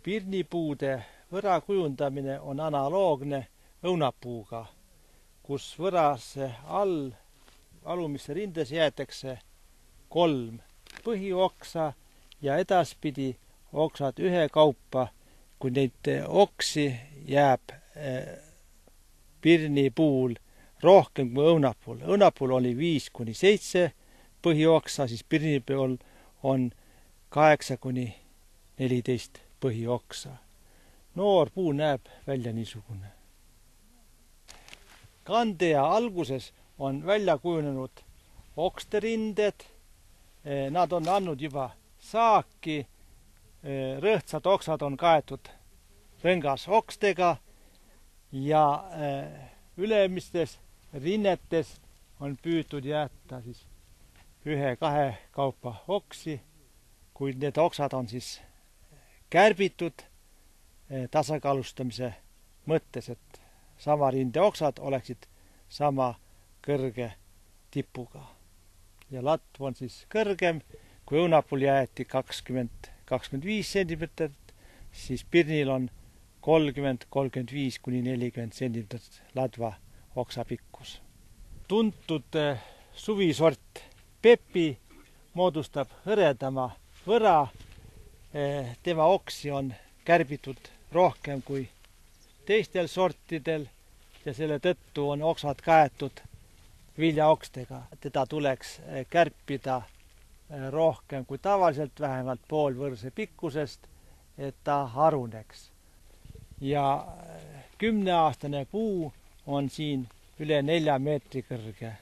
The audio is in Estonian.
Pirnipuude võra kujundamine on analoogne õunapuuga, kus võrasse alumisse rindesse jäetakse 3 põhioksa ja edaspidi oksad ühekaupa, kui neid oksi jääb pirnipuul rohkem kui õunapuul. Õunapuul oli 5–7 põhioksa, siis pirnipuul on 8–14 põhioksa. Noor puu näeb välja niisugune. Kandea alguses on välja kujunenud oksterinded. Nad on andnud juba saaki. Rõhtsad oksad on kaetud rõngas okstega ja ülemistes rinnetes on püütud jätta siis 1–2 kaupa oksi, kuid need oksad on siis kärbitud tasakaalustamise mõttes, et sama rinde oksad oleksid sama kõrge tipuga. Ja latv on siis kõrgem, kui õunapuul jäeti 20–25 sentimeetrit, siis pirnil on 30–35–40 sentimeetrit ladva oksa pikkus. Tuntud suvisort Pepi moodustab hõredama võra. Tema oksi on kärbitud rohkem kui teistel sortidel ja selle tõttu on oksad kaetud viljaokstega. Teda tuleks kärpida rohkem kui tavaliselt, vähemalt pool võrse pikkusest, et ta haruneks. Ja 10-aastane puu on siin üle 4 meetri kõrge.